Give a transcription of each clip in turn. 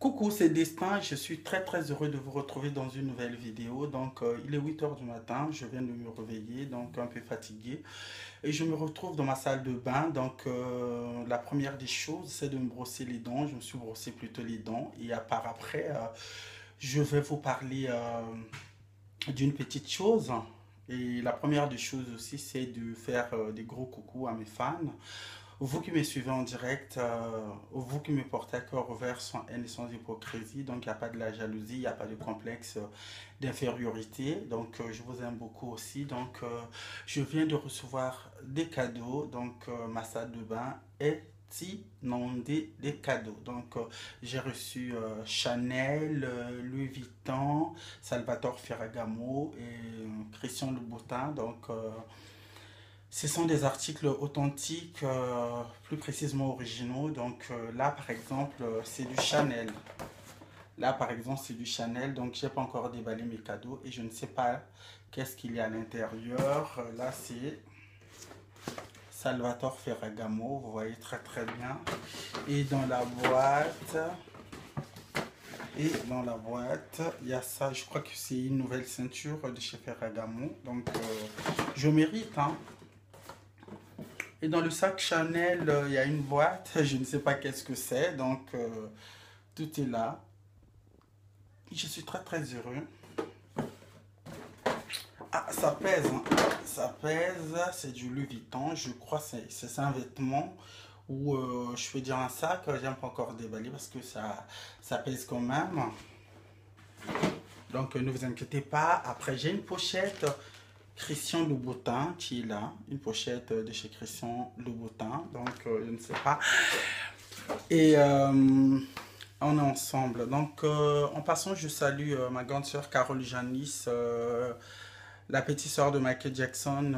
Coucou, c'est Destin. Je suis très heureux de vous retrouver dans une nouvelle vidéo. Il est 8 heures du matin, je viens de me réveiller, donc un peu fatigué. Et je me retrouve dans ma salle de bain. La première des choses, c'est de me brosser les dents. Je me suis brossé plutôt les dents. Et à part après, je vais vous parler d'une petite chose. Et la première des choses aussi, c'est de faire des gros coucou à mes fans. Vous qui me suivez en direct, vous qui me portez à cœur ouvert sans haine et sans hypocrisie, donc il n'y a pas de la jalousie, il n'y a pas de complexe d'infériorité, je vous aime beaucoup aussi, je viens de recevoir des cadeaux, ma salle de bain est inondée des cadeaux, j'ai reçu Chanel, Louis Vuitton, Salvatore Ferragamo et Christian Louboutin, ce sont des articles authentiques, plus précisément originaux. Là, par exemple, c'est du Chanel. Là, par exemple, c'est du Chanel. Donc, j'ai pas encore déballé mes cadeaux et je ne sais pas qu'est-ce qu'il y a à l'intérieur. Là, c'est Salvatore Ferragamo. Vous voyez très bien. Et dans la boîte, il y a ça. Je crois que c'est une nouvelle ceinture de chez Ferragamo. Je mérite, hein. Et dans le sac Chanel, il y a une boîte, je ne sais pas qu'est-ce que c'est, tout est là. Je suis très heureux. Ah, ça pèse, hein. Ça pèse, c'est du Louis Vuitton, je crois que c'est un vêtement ou je peux dire un sac, j'aime pas encore déballer parce que ça pèse quand même. Ne vous inquiétez pas, après j'ai une pochette Christian Louboutin qui est là, une pochette de chez Christian Louboutin, je ne sais pas. Et on est ensemble. En passant, je salue ma grande sœur Carole Janice, la petite sœur de Michael Jackson,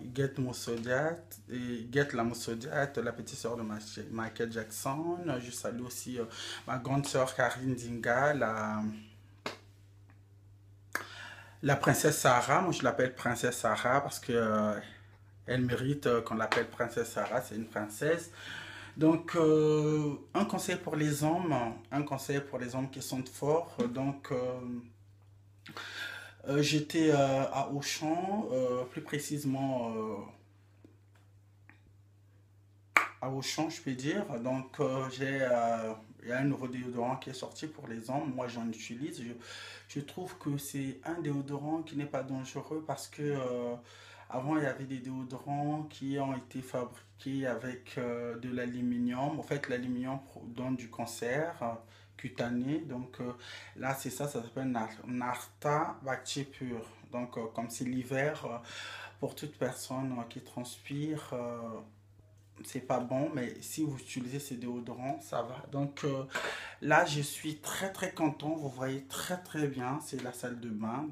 Guette Moussodiat, et Guette la Moussodiat, la petite sœur de Michael Jackson. Je salue aussi ma grande sœur Karine Dinga, la princesse Sarah. Moi, je l'appelle princesse Sarah parce que elle mérite qu'on l'appelle princesse Sarah, c'est une princesse. Un conseil pour les hommes, qui sont forts. J'étais à Auchan, plus précisément à Auchan, je peux dire. Il y a un nouveau déodorant qui est sorti pour les hommes. Moi, j'en utilise. Je trouve que c'est un déodorant qui n'est pas dangereux parce que avant, il y avait des déodorants qui ont été fabriqués avec de l'aluminium. En fait, l'aluminium donne du cancer cutané. Là, c'est ça, ça s'appelle Narta Bacti Pur. Comme c'est l'hiver, pour toute personne qui transpire, c'est pas bon, mais si vous utilisez ces déodorants, ça va. Là, je suis très content. Vous voyez très bien, c'est la salle de bain.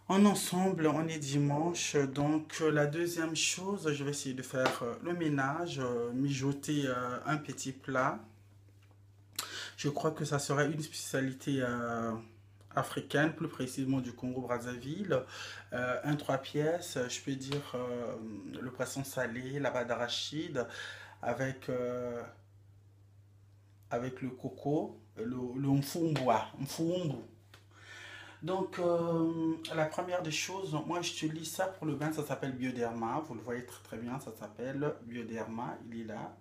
En ensemble, on est dimanche. La deuxième chose, je vais essayer de faire le ménage, mijoter un petit plat. Je crois que ça sera une spécialité africaine, plus précisément du Congo-Brazzaville. Un 3 pièces, je peux dire le poisson salé, la bave d'arachide avec, avec le coco, le mfumbwa, mfumbu. La première des choses, moi j'utilise ça pour le bain, ça s'appelle Bioderma. Vous le voyez très bien, ça s'appelle Bioderma, il est là.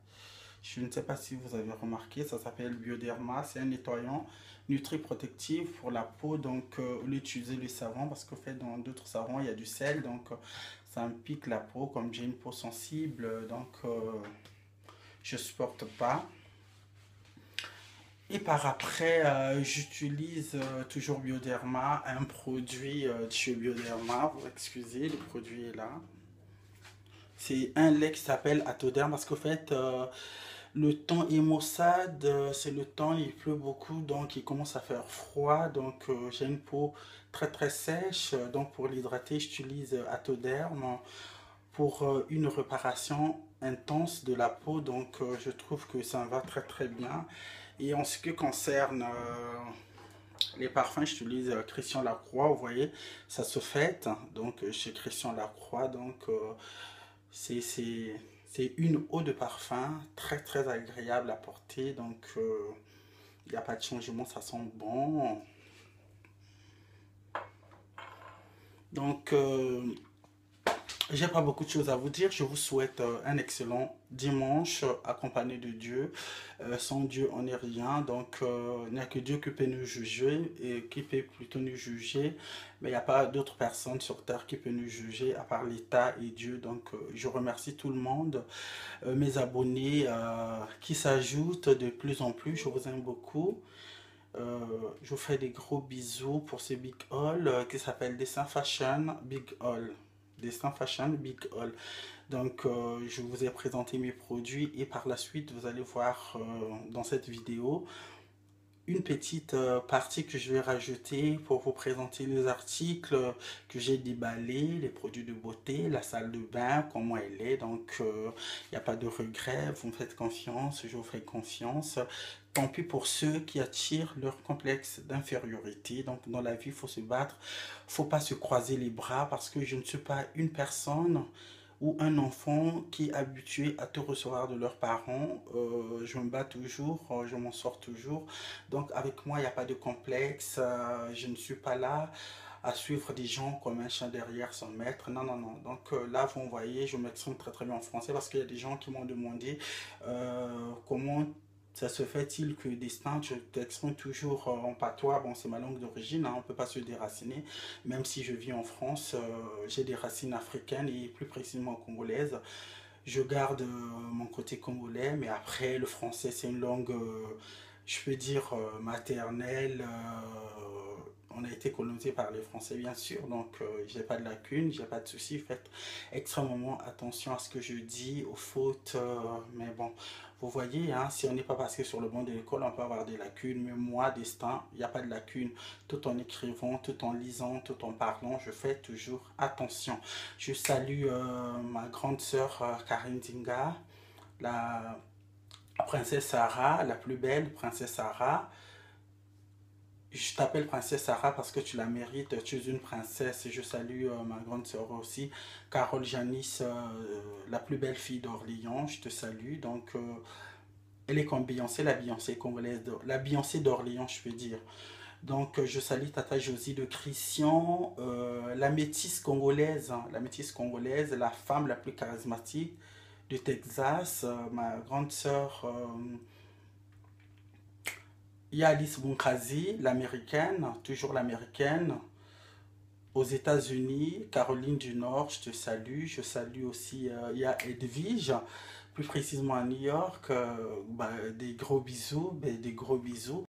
Je ne sais pas si vous avez remarqué, ça s'appelle Bioderma. C'est un nettoyant nutri-protectif pour la peau. Au lieu d'utiliser le savon, parce qu'en fait, dans d'autres savons, il y a du sel. Ça me pique la peau. Comme j'ai une peau sensible, je supporte pas. Et par après, j'utilise toujours Bioderma, un produit de chez Bioderma. Vous excusez, le produit est là. C'est un lait qui s'appelle Atoderm parce qu'en fait, le temps est maussade, c'est le temps, il pleut beaucoup, donc il commence à faire froid. J'ai une peau très sèche. Pour l'hydrater, j'utilise Atoderm pour une réparation intense de la peau. Je trouve que ça va très bien. Et en ce qui concerne les parfums, j'utilise Christian Lacroix. Vous voyez, ça se fête. Chez Christian Lacroix, c'est c'est une eau de parfum très agréable à porter. Il n'y a pas de changement, ça sent bon. Donc, j'ai pas beaucoup de choses à vous dire. Je vous souhaite un excellent dimanche accompagné de Dieu. Sans Dieu, on n'est rien. Donc, il n'y a que Dieu qui peut nous juger et qui peut plutôt nous juger. Mais il n'y a pas d'autres personnes sur terre qui peut nous juger à part l'État et Dieu. Donc, je remercie tout le monde, mes abonnés qui s'ajoutent de plus en plus. Je vous aime beaucoup. Je vous fais des gros bisous pour ce Big Haul qui s'appelle Dessin Fashion Big Haul. Destin Fashion Big Haul. Donc, je vous ai présenté mes produits et par la suite, vous allez voir dans cette vidéo une petite partie que je vais rajouter pour vous présenter les articles que j'ai déballés, les produits de beauté, la salle de bain, comment elle est. Donc, il n'y a pas de regret, vous me faites confiance, je vous fais confiance. Tant pis pour ceux qui attirent leur complexe d'infériorité. Donc, dans la vie, il faut se battre, il ne faut pas se croiser les bras parce que je ne suis pas une personne ou un enfant qui est habitué à tout recevoir de leurs parents. Je me bats toujours, je m'en sors toujours. Donc avec moi, il n'y a pas de complexe. Je ne suis pas là à suivre des gens comme un chien derrière son maître. Non, non, non. Donc là, vous voyez, je m'exprime très très bien en français parce qu'il y a des gens qui m'ont demandé comment ça se fait-il que Destin, je t'exprime toujours en patois. Bon, c'est ma langue d'origine, hein, on ne peut pas se déraciner. Même si je vis en France, j'ai des racines africaines et plus précisément congolaises. Je garde mon côté congolais, mais après, le français, c'est une langue, je peux dire, maternelle. On a été colonisé par les Français, bien sûr, donc j'ai pas de lacunes, j'ai pas de soucis. Faites extrêmement attention à ce que je dis, aux fautes, mais bon, vous voyez, hein, si on n'est pas passé sur le banc de l'école, on peut avoir des lacunes, mais moi, Destin, il n'y a pas de lacunes. Tout en écrivant, tout en lisant, tout en parlant, je fais toujours attention. Je salue ma grande sœur Karine Dinga, la princesse Sarah, la plus belle princesse Sarah. Je t'appelle princesse Sarah parce que tu la mérites, tu es une princesse. Et je salue ma grande sœur aussi, Carole Janice, la plus belle fille d'Orléans. Je te salue. Donc, elle est comme Beyoncé, la Beyoncé congolaise, la Beyoncé d'Orléans, je peux dire. Donc, je salue Tata Josie de Christian, la métisse congolaise, hein, la métisse congolaise, la femme la plus charismatique du Texas, ma grande sœur. Il y a Alice Bunkazi, l'américaine, toujours l'américaine. Aux États-Unis, Caroline du Nord, je te salue. Je salue aussi, il y a Edwige, plus précisément à New York. Bah, des gros bisous, des gros bisous.